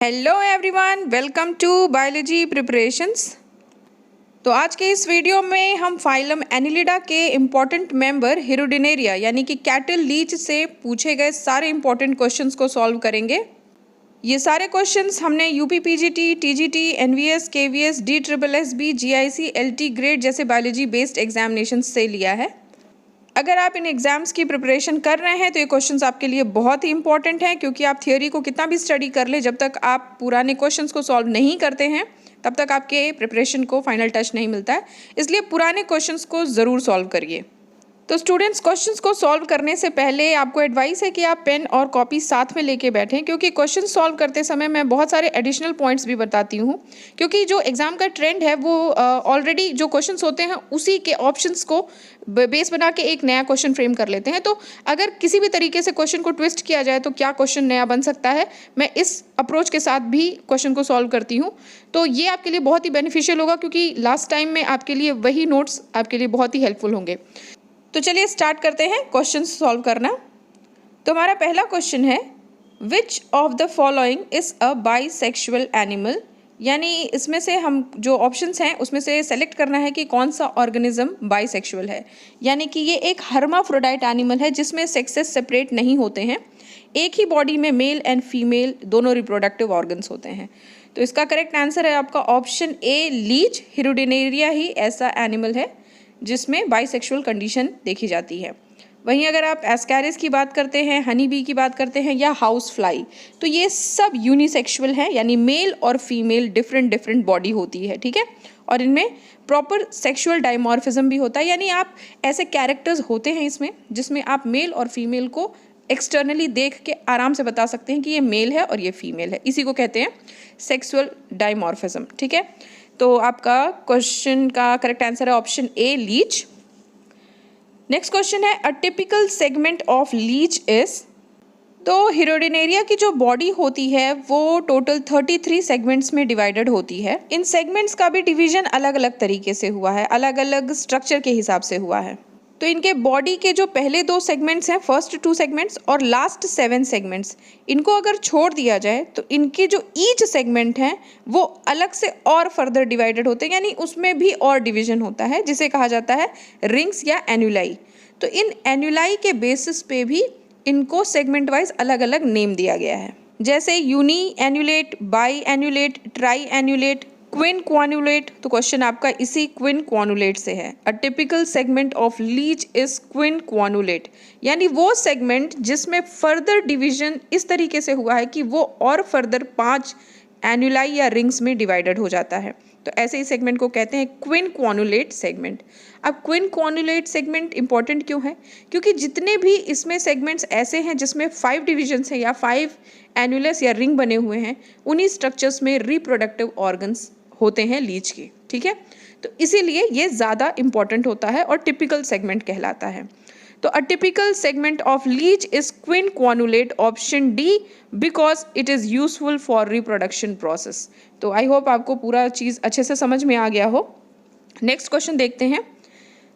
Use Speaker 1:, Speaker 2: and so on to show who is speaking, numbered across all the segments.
Speaker 1: Hello everyone, welcome to biology preparations. तो आज के इस वीडियो में हम फाइलम एनिलिडा के इम्पॉर्टेंट मेंबर हिरुडिनेरिया यानी कि कैटल लीच से पूछे गए सारे इम्पॉर्टेंट क्वेश्चंस को सॉल्व करेंगे। ये सारे क्वेश्चंस हमने UP PGT, TGT, NVS, KVS, DSSB, GIC, LT grade जैसे बायोलॉजी बेस्ड एग्जामिनेशन से लिया है। अगर आप इन एग्ज़ाम्स की प्रिपरेशन कर रहे हैं तो ये क्वेश्चंस आपके लिए बहुत ही इंपॉर्टेंट हैं, क्योंकि आप थियोरी को कितना भी स्टडी कर ले, जब तक आप पुराने क्वेश्चंस को सॉल्व नहीं करते हैं तब तक आपके प्रिपरेशन को फाइनल टच नहीं मिलता है। इसलिए पुराने क्वेश्चंस को ज़रूर सॉल्व करिए। तो स्टूडेंट्स, क्वेश्चंस को सॉल्व करने से पहले आपको एडवाइस है कि आप पेन और कॉपी साथ में लेके बैठें, क्योंकि क्वेश्चन सॉल्व करते समय मैं बहुत सारे एडिशनल पॉइंट्स भी बताती हूँ। क्योंकि जो एग्ज़ाम का ट्रेंड है वो ऑलरेडी जो क्वेश्चंस होते हैं उसी के ऑप्शंस को बेस बना के एक नया क्वेश्चन फ्रेम कर लेते हैं। तो अगर किसी भी तरीके से क्वेश्चन को ट्विस्ट किया जाए तो क्या क्वेश्चन नया बन सकता है, मैं इस अप्रोच के साथ भी क्वेश्चन को सॉल्व करती हूँ। तो ये आपके लिए बहुत ही बेनिफिशियल होगा, क्योंकि लास्ट टाइम में आपके लिए वही नोट्स आपके लिए बहुत ही हेल्पफुल होंगे। तो चलिए स्टार्ट करते हैं क्वेश्चन सॉल्व करना। तो हमारा पहला क्वेश्चन है, विच of the following is a bisexual animal. यानी इसमें से हम जो ऑप्शंस हैं उसमें से सेलेक्ट करना है कि कौन सा ऑर्गेनिज्म बाइसेक्सुअल है। यानी कि ये एक हर्माफ्रोडाइट एनिमल है जिसमें सेक्सेस सेपरेट नहीं होते हैं। एक ही बॉडी में मेल एंड फीमेल दोनों रिप्रोडक्टिव ऑर्गन्स होते हैं। तो इसका करेक्ट आंसर है आपका ऑप्शन ए, लीच। हिरुडिनेरिया ही ऐसा एनिमल है जिसमें बाइसेक्सुअल कंडीशन देखी जाती है। वहीं अगर आप एस्कैरिस की बात करते हैं, हनी बी की बात करते हैं या हाउस फ्लाई, तो ये सब यूनिसेक्सुअल हैं, यानी मेल और फीमेल डिफरेंट बॉडी होती है, ठीक है। और इनमें प्रॉपर सेक्सुअल डायमॉर्फिज्म भी होता है, यानी आप ऐसे कैरेक्टर्स होते हैं इसमें जिसमें आप मेल और फीमेल को एक्सटर्नली देख के आराम से बता सकते हैं कि ये मेल है और ये फीमेल है। इसी को कहते हैं सेक्सुअल डायमॉर्फिज्म, ठीक है। तो आपका क्वेश्चन का करेक्ट आंसर है option A, leech. Next question है, a typical segment of leech is. तो हिरुडिनेरिया की जो बॉडी होती है वो टोटल 33 सेगमेंट्स में डिवाइडेड होती है। इन सेगमेंट्स का भी डिवीजन अलग अलग तरीके से हुआ है, अलग अलग स्ट्रक्चर के हिसाब से हुआ है। तो इनके बॉडी के जो पहले 2 सेगमेंट्स हैं, फर्स्ट 2 सेगमेंट्स और लास्ट 7 सेगमेंट्स, इनको अगर छोड़ दिया जाए तो इनके जो ईच सेगमेंट हैं वो अलग से और फर्दर डिवाइडेड होते हैं, यानी उसमें भी और डिवीजन होता है जिसे कहा जाता है रिंग्स या एन्युलाई। तो इन एन्युलाई के बेसिस पे भी इनको सेगमेंट वाइज अलग अलग नेम दिया गया है, जैसे uniannulate, biannulate, triannulate, quinquannulate. तो क्वेश्चन आपका इसी क्विन क्वानुलेट से है। A typical segment of leech is quinquannulate, यानी वो सेगमेंट जिसमें फर्दर डिवीजन इस तरीके से हुआ है कि वो और फर्दर 5 एन्युलाई या रिंग्स में डिवाइडेड हो जाता है। तो ऐसे ही सेगमेंट को कहते हैं क्विन क्वानुलेट सेगमेंट। अब क्विन क्वानुलेट सेगमेंट इंपॉर्टेंट क्यों है? क्योंकि जितने भी इसमें सेगमेंट्स ऐसे हैं जिसमें 5 डिविजन्स हैं या 5 एन्युलस या रिंग बने हुए हैं, उन्हीं स्ट्रक्चर्स में रिप्रोडक्टिव ऑर्गन्स होते हैं लीच के, ठीक है। तो इसीलिए ये ज़्यादा इंपॉर्टेंट होता है और टिपिकल सेगमेंट कहलाता है। तो a typical segment of leech is quinquannulate, option D, because it is useful for reproduction process. तो आई होप आपको पूरा चीज़ अच्छे से समझ में आ गया हो। नेक्स्ट क्वेश्चन देखते हैं,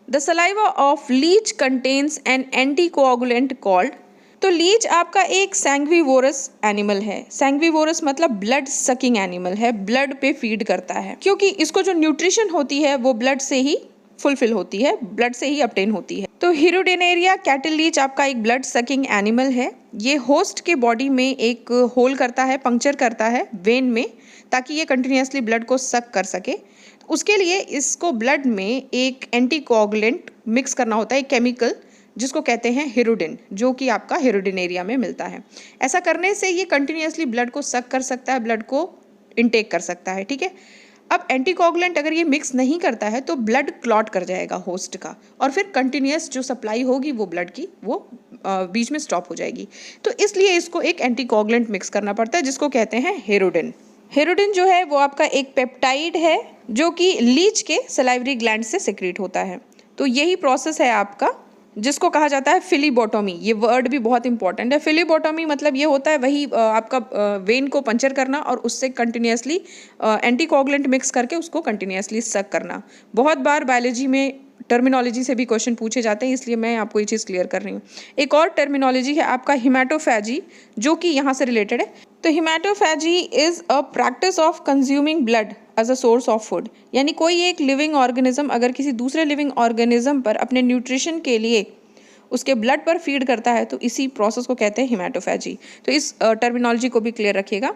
Speaker 1: the saliva of leech contains an anticoagulant called. तो लीच आपका एक सैंग्विवोरस एनिमल है। सैंग्विवोरस मतलब ब्लड सकिंग एनिमल है, ब्लड पे फीड करता है, क्योंकि इसको जो न्यूट्रिशन होती है वो ब्लड से ही फुलफिल होती है, ब्लड से ही ऑब्टेन होती है। तो हिरुडिनेरिया कैटल लीच आपका एक ब्लड सकिंग एनिमल है। ये होस्ट के बॉडी में एक होल करता है, पंक्चर करता है वेन में, ताकि ये कंटिन्यूसली ब्लड को सक कर सके। उसके लिए इसको ब्लड में एक एंटीकोआगुलेंट मिक्स करना होता है, एक केमिकल जिसको कहते हैं हिरुडिन, जो कि आपका हिरुडिनेरिया में मिलता है। ऐसा करने से ये कंटिन्यूसली ब्लड को सक कर सकता है, ब्लड को इनटेक कर सकता है, ठीक है। अब एंटीकोआगुलेंट अगर ये मिक्स नहीं करता है तो ब्लड क्लॉट कर जाएगा होस्ट का, और फिर कंटिन्यूस जो सप्लाई होगी वो ब्लड की वो बीच में स्टॉप हो जाएगी। तो इसलिए इसको एक एंटीकोआगुलेंट मिक्स करना पड़ता है जिसको कहते हैं हिरुडिन। हिरुडिन जो है वो आपका एक पेप्टाइड है जो कि लीच के सलाइवरी ग्लैंड से सिक्रीट होता है। तो यही प्रोसेस है आपका जिसको कहा जाता है फिलीबोटोमी। ये वर्ड भी बहुत इंपॉर्टेंट है। फिलीबोटोमी मतलब ये होता है वही आपका वेन को पंचर करना और उससे कंटिन्यूसली एंटीकोआगुलेंट मिक्स करके उसको कंटिन्यूसली सक करना। बहुत बार बायोलॉजी में टर्मिनोलॉजी से भी क्वेश्चन पूछे जाते हैं, इसलिए मैं आपको ये चीज़ क्लियर कर रही हूँ। एक और टर्मिनोलॉजी है आपका हिमैटोफैजी, जो कि यहाँ से रिलेटेड है। तो haematophagy is a practice of consuming blood as a source of food, यानी कोई एक लिविंग ऑर्गेनिज्म अगर किसी दूसरे लिविंग ऑर्गेनिज्म पर अपने न्यूट्रिशन के लिए उसके ब्लड पर फीड करता है तो इसी प्रोसेस को कहते हैं हिमैटोफैजी। तो इस टर्मिनोलॉजी को भी क्लियर रखिएगा।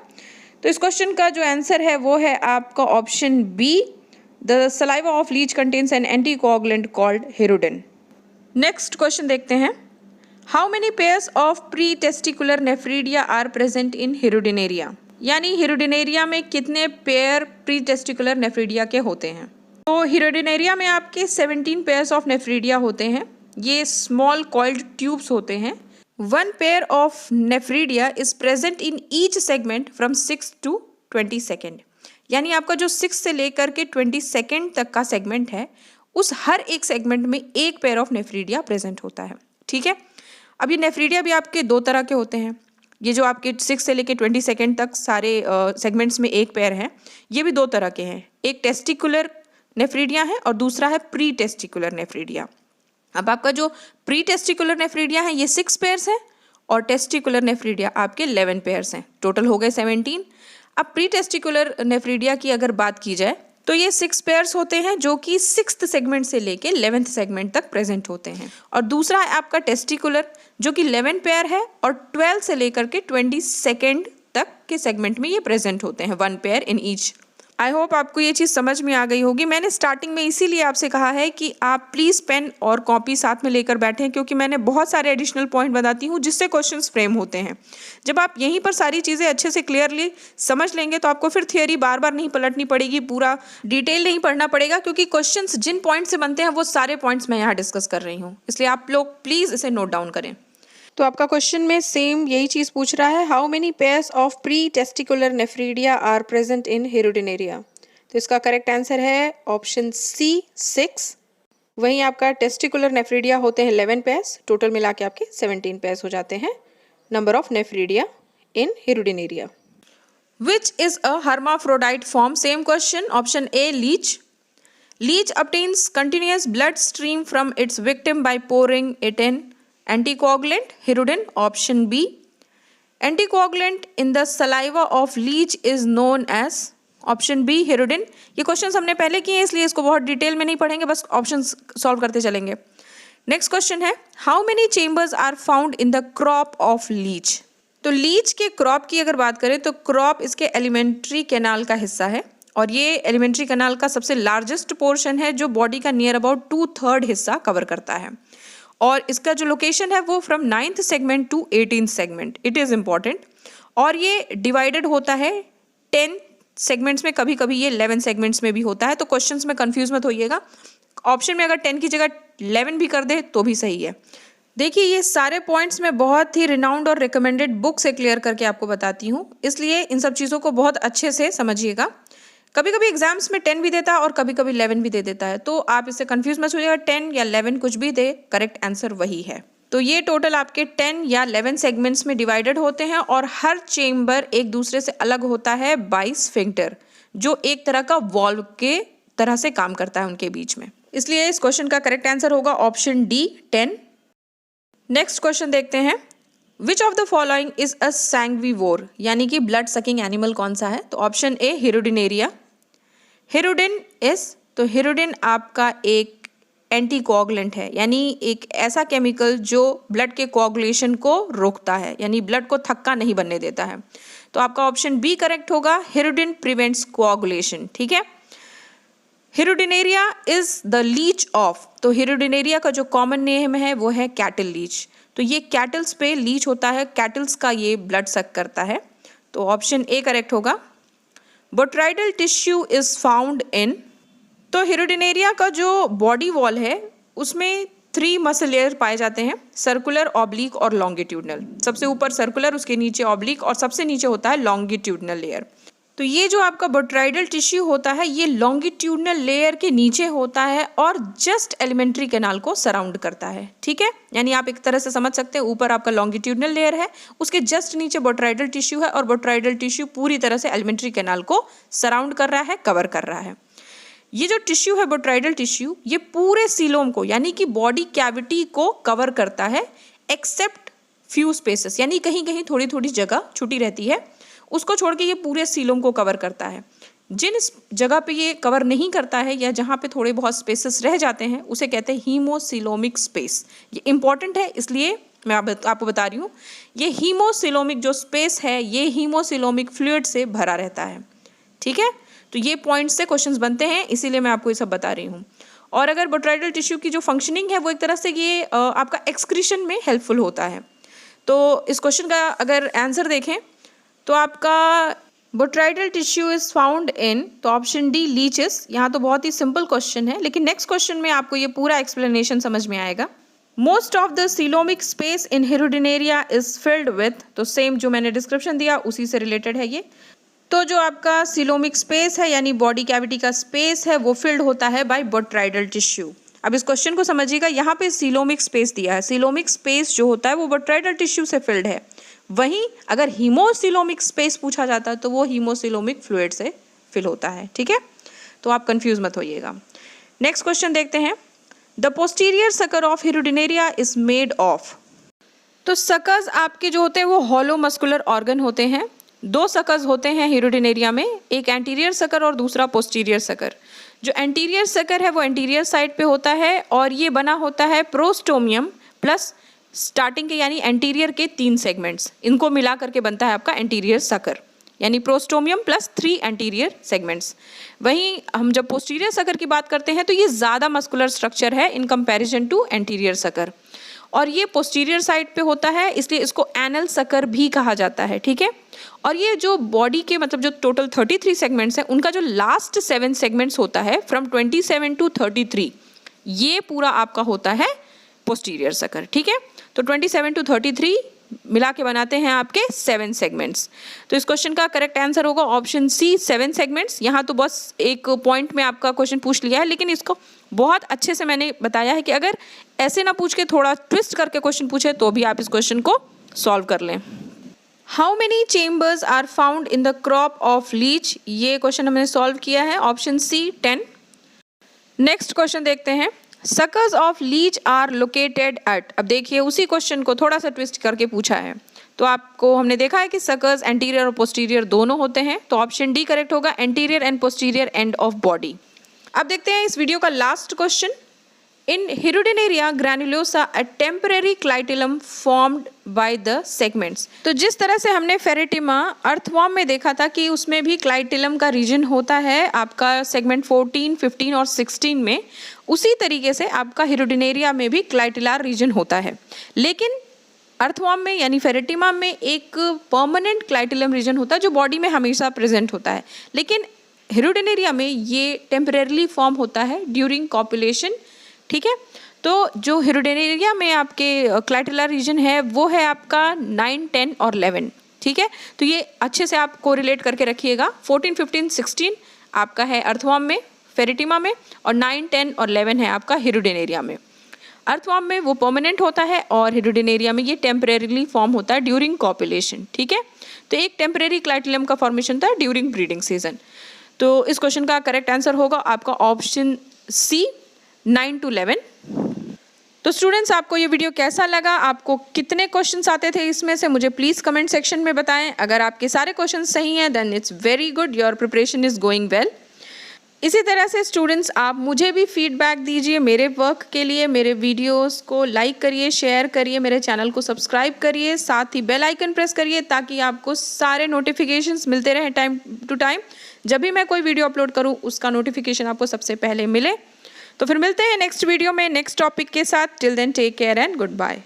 Speaker 1: तो इस क्वेश्चन का जो आंसर है वो है आपका option B, the saliva of leech contains an anticoagulant called hirudin. Next question देखते हैं, how many pairs of pre testicular nephridia are present in Hirudinaria, यानी हिरुडिनेरिया में कितने पेयर प्री टेस्टिकुलर नेफ्रीडिया के होते हैं। तो हिरुडिनेरिया में आपके 17 पेयर्स ऑफ नेफ्रीडिया होते हैं। ये स्मॉल कॉइल्ड ट्यूब्स होते हैं। 1 pair of nephridia is present in each segment from 6 to 20 second, यानी आपका जो 6 से लेकर के 20 सेकेंड तक का सेगमेंट है, उस हर एक सेगमेंट में एक पेयर ऑफ नेफ्रीडिया प्रेजेंट होता है। ठीक है, अब ये नेफ्रीडिया भी आपके 2 तरह के होते हैं। ये जो आपके 6 से लेके 20 सेकेंड तक सारे सेगमेंट्स में एक पेयर हैं, ये भी 2 तरह के हैं। एक टेस्टिकुलर नेफ्रीडिया है और दूसरा है प्री टेस्टिकुलर नेफ्रीडिया। अब आपका जो प्री टेस्टिकुलर नेफ्रीडिया है ये 6 पेयर्स हैं और टेस्टिकुलर नेफ्रीडिया आपके 11 पेयर्स हैं। टोटल हो गए 17। अब प्री टेस्टिकुलर नेफ्रीडिया की अगर बात की जाए तो ये 6 पेयर्स होते हैं जो कि 6th सेगमेंट से लेके 11th सेगमेंट तक प्रेजेंट होते हैं। और दूसरा है आपका टेस्टिकुलर जो कि 11 पेयर है और 12 से लेकर के 20 सेकेंड तक के सेगमेंट में ये प्रेजेंट होते हैं, 1 pair in each. I hope आपको ये चीज़ समझ में आ गई होगी। मैंने स्टार्टिंग में इसीलिए आपसे कहा है कि आप प्लीज़ पेन और कॉपी साथ में लेकर बैठें, क्योंकि मैंने बहुत सारे एडिशनल पॉइंट बताती हूँ जिससे क्वेश्चंस फ्रेम होते हैं। जब आप यहीं पर सारी चीज़ें अच्छे से क्लियरली समझ लेंगे तो आपको फिर थियोरी बार बार नहीं पलटनी पड़ेगी, पूरा डिटेल नहीं पढ़ना पड़ेगा, क्योंकि क्वेश्चंस जिन पॉइंट से बनते हैं वो सारे पॉइंट्स मैं यहाँ डिस्कस कर रही हूँ। इसलिए आप लोग प्लीज़ इसे नोट डाउन करें। तो आपका क्वेश्चन में सेम यही चीज़ पूछ रहा है, how many pairs of pre testicular nephridia are present in Hirudinaria. तो इसका करेक्ट आंसर है ऑप्शन सी 6। वहीं आपका टेस्टिकुलर नेफ्रीडिया होते हैं 11 पेयर्स, टोटल मिला के आपके 17 पेयर्स हो जाते हैं number of nephridia in Hirudinaria. Which is a hermaphrodite form, same question, option A leech. Leech obtains continuous blood stream from its victim by pouring it in anticoagulant, hirudin, option B. Anticoagulant in the saliva of leech is known as, option B, hirudin. ये questions हमने पहले किए हैं इसलिए इसको बहुत detail में नहीं पढ़ेंगे, बस ऑप्शंस सॉल्व करते चलेंगे। नेक्स्ट क्वेश्चन है, how many chambers are found in the crop of leech. तो लीच के क्रॉप की अगर बात करें तो क्रॉप इसके एलिमेंट्री कैनाल का हिस्सा है और ये एलिमेंट्री कैनाल का सबसे लार्जेस्ट पोर्शन है जो बॉडी का नियर अबाउट 2/3 हिस्सा कवर करता है। और इसका जो लोकेशन है वो from 9th segment to 18th segment, it is important. और ये डिवाइडेड होता है 10 सेगमेंट्स में, कभी कभी ये 11 सेगमेंट्स में भी होता है। तो क्वेश्चंस में कंफ्यूज मत होइएगा, ऑप्शन में अगर 10 की जगह 11 भी कर दे तो भी सही है। देखिए ये सारे पॉइंट्स मैं बहुत ही रिनाउंड और रिकमेंडेड बुक से क्लियर करके आपको बताती हूँ, इसलिए इन सब चीज़ों को बहुत अच्छे से समझिएगा। कभी कभी एग्जाम्स में 10 भी देता है और कभी कभी 11 भी दे देता है, तो आप इससे कंफ्यूज मत होइएगा। 10 या 11 कुछ भी दे, करेक्ट आंसर वही है। तो ये टोटल आपके 10 या 11 सेगमेंट्स में डिवाइडेड होते हैं और हर चेम्बर एक दूसरे से अलग होता है बाय स्फिंक्टर, जो एक तरह का वॉल्व के तरह से काम करता है उनके बीच में। इसलिए इस क्वेश्चन का करेक्ट आंसर होगा ऑप्शन डी, 10। नेक्स्ट क्वेश्चन देखते हैं, which of the following is a sanguivore, यानी कि ब्लड सकिंग एनिमल कौन सा है। तो option A, Hirudinaria. Hirudin is, तो हिरुडिन आपका एक एंटीकोगुलेंट है, यानी एक ऐसा केमिकल जो ब्लड के कोगुलेशन को रोकता है, यानी ब्लड को थक्का नहीं बनने देता है। तो आपका ऑप्शन बी करेक्ट होगा, हिरुडिन प्रिवेंट्स कोगुलेशन। ठीक है, Hirudinaria is the leech of, तो हिरुडिनेरिया का जो कॉमन नेम है वो है कैटल लीच। तो ये कैटल्स पे लीच होता है, कैटल्स का ये ब्लड सक करता है। तो ऑप्शन ए करेक्ट होगा। बोट्राइडल टिश्यू इज फाउंड इन, तो हिरुडिनेरिया का जो बॉडी वॉल है उसमें 3 मसल लेयर पाए जाते हैं, सर्कुलर, ऑब्लिक और लॉन्गिट्यूडनल। सबसे ऊपर सर्कुलर, उसके नीचे ऑब्लिक और सबसे नीचे होता है लॉन्गिट्यूडनल लेयर। तो ये जो आपका बोट्राइडल टिश्यू होता है ये लॉन्गिट्यूडनल लेयर के नीचे होता है और जस्ट एलिमेंट्री कैनाल को सराउंड करता है। ठीक है, यानी आप एक तरह से समझ सकते हैं, ऊपर आपका लॉन्गिट्यूडनल लेयर है, उसके जस्ट नीचे बोट्राइडल टिश्यू है और बोट्राइडल टिश्यू पूरी तरह से एलिमेंट्री कैनाल को सराउंड कर रहा है, कवर कर रहा है। ये जो टिश्यू है बोट्राइडल टिश्यू, ये पूरे सीलोम को यानी कि बॉडी कैविटी को कवर करता है एक्सेप्ट फ्यू स्पेसेस, यानी कहीं कहीं थोड़ी थोड़ी जगह छुटी रहती है, उसको छोड़ के ये पूरे सीलोम को कवर करता है। जिन जगह पे ये कवर नहीं करता है या जहाँ पे थोड़े बहुत स्पेसेस रह जाते हैं उसे कहते हैं हीमोसिलोमिक स्पेस। ये इंपॉर्टेंट है इसलिए मैं आपको बता रही हूँ। ये हीमोसिलोमिक जो स्पेस है ये हीमोसिलोमिक फ्लूइड से भरा रहता है। ठीक है, तो ये पॉइंट्स से क्वेश्चंस बनते हैं, इसीलिए मैं आपको ये सब बता रही हूँ। और अगर बोट्राइडल टिश्यू की जो फंक्शनिंग है वो एक तरह से ये आपका एक्सक्रीशन में हेल्पफुल होता है। तो इस क्वेश्चन का अगर आंसर देखें तो आपका बोट्राइडल टिश्यू इज फाउंड इन, तो ऑप्शन डी लीचेस। यहाँ तो बहुत ही सिंपल क्वेश्चन है, लेकिन नेक्स्ट क्वेश्चन में आपको ये पूरा एक्सप्लेनेशन समझ में आएगा। Most of the coelomic space in Hirudinaria is filled with, तो सेम जो मैंने डिस्क्रिप्शन दिया उसी से रिलेटेड है ये। तो जो आपका सीलोमिक स्पेस है यानी बॉडी कैविटी का स्पेस है वो फिल्ड होता है बाय बोट्राइडल टिश्यू। अब इस क्वेश्चन को समझिएगा, यहाँ पे सीलोमिक स्पेस दिया है, सीलोमिक स्पेस जो होता है वो बोट्राइडल टिश्यू से फिल्ड है। वहीं अगर हीमोसिलोमिक स्पेस पूछा जाता है तो वो हीमोसिलोमिक फ्लूइड से फिल होता है। ठीक है, तो आप कंफ्यूज मत होइएगा। नेक्स्ट क्वेश्चन देखते हैं। The posterior sucker of Hirudinaria is made of, तो सकर्स आपके जो होते हैं वो हॉलो मस्कुलर ऑर्गन होते हैं। दो सकर्स होते हैं हिरुडिनेरिया में, एक एंटीरियर सकर और दूसरा पोस्टीरियर सकर। जो एंटीरियर सकर है वो एंटीरियर साइड पे होता है और ये बना होता है प्रोस्टोमियम प्लस स्टार्टिंग के यानी एंटीरियर के 3 सेगमेंट्स, इनको मिला करके बनता है आपका एंटीरियर सकर, यानी प्रोस्टोमियम प्लस 3 एंटीरियर सेगमेंट्स। वहीं हम जब पोस्टीरियर सकर की बात करते हैं तो ये ज़्यादा मस्कुलर स्ट्रक्चर है in comparison to anterior sucker, और ये पोस्टीरियर साइड पे होता है इसलिए इसको एनल सकर भी कहा जाता है। ठीक है, और ये जो बॉडी के मतलब जो टोटल 33 सेगमेंट्स हैं उनका जो लास्ट 7 सेगमेंट्स होता है फ्रॉम 27 टू 33, ये पूरा आपका होता है पोस्टीरियर सकर। ठीक है, तो 27 टू 33 मिला के बनाते हैं आपके 7 सेगमेंट्स। तो इस क्वेश्चन का करेक्ट आंसर होगा ऑप्शन सी 7 सेगमेंट्स। यहाँ तो बस एक पॉइंट में आपका क्वेश्चन पूछ लिया है, लेकिन इसको बहुत अच्छे से मैंने बताया है कि अगर ऐसे ना पूछ के थोड़ा ट्विस्ट करके क्वेश्चन पूछे तो भी आप इस क्वेश्चन को सॉल्व कर लें। How many chambers are found in the crop of leech, ये क्वेश्चन हमने सॉल्व किया है, ऑप्शन सी 10। नेक्स्ट क्वेश्चन देखते हैं। Suckers of leech are located at, अब देखिए उसी क्वेश्चन को थोड़ा सा ट्विस्ट करके पूछा है। तो आपको हमने देखा है कि सकर्स एंटीरियर और पोस्टीरियर दोनों होते हैं, तो ऑप्शन डी करेक्ट होगा, anterior and posterior end of body. अब देखते हैं इस वीडियो का last question. In Hirudinaria granulosa a temporary clitellum formed by the segments, तो जिस तरह से हमने फेरेटिमा अर्थवॉर्म में देखा था कि उसमें भी क्लाइटिलम का रीजन होता है आपका सेगमेंट 14, 15 और 16 में, उसी तरीके से आपका हिरुडिनेरिया में भी क्लाइटिलार रीजन होता है। लेकिन अर्थवॉर्म में यानी फेरेटिमा में एक परमानेंट क्लाइटिलम रीजन होता है जो बॉडी में हमेशा प्रेजेंट होता है, लेकिन हिरुडिनेरिया में ये टेम्परेरली फॉर्म होता है ड्यूरिंग कॉपुलेशन। ठीक है, तो जो हिरुडिनेरिया में आपके क्लाइटिलर रीजन है वो है आपका 9, 10 और 11। ठीक है, तो ये अच्छे से आप कोरिलेट करके रखिएगा। 14, 15, 16 आपका है अर्थवॉर्म में, फेरेटिमा में, और 9, 10 और 11 है आपका हिरुडिनेरिया में। अर्थवॉर्म में वो परमानेंट होता है और हिरुडिनेरिया में ये टेम्परेरीली फॉर्म होता है ड्यूरिंग कॉपुलेशन। ठीक है, तो एक टेम्परेरी क्लाइटिलम का फॉर्मेशन था ड्यूरिंग ब्रीडिंग सीजन। तो इस क्वेश्चन का करेक्ट आंसर होगा आपका ऑप्शन सी 9 to 11। तो स्टूडेंट्स आपको ये वीडियो कैसा लगा, आपको कितने क्वेश्चंस आते थे इसमें से, मुझे प्लीज़ कमेंट सेक्शन में बताएं। अगर आपके सारे क्वेश्चंस सही हैं then it's very good, your preparation is going well. इसी तरह से स्टूडेंट्स आप मुझे भी फीडबैक दीजिए मेरे वर्क के लिए। मेरे वीडियोस को लाइक करिए, शेयर करिए, मेरे चैनल को सब्सक्राइब करिए, साथ ही बेल आइकन प्रेस करिए ताकि आपको सारे नोटिफिकेशंस मिलते रहें टाइम टू टाइम। जब भी मैं कोई वीडियो अपलोड करूँ उसका नोटिफिकेशन आपको सबसे पहले मिले। तो फिर मिलते हैं नेक्स्ट वीडियो में नेक्स्ट टॉपिक के साथ। Till then take care and good bye.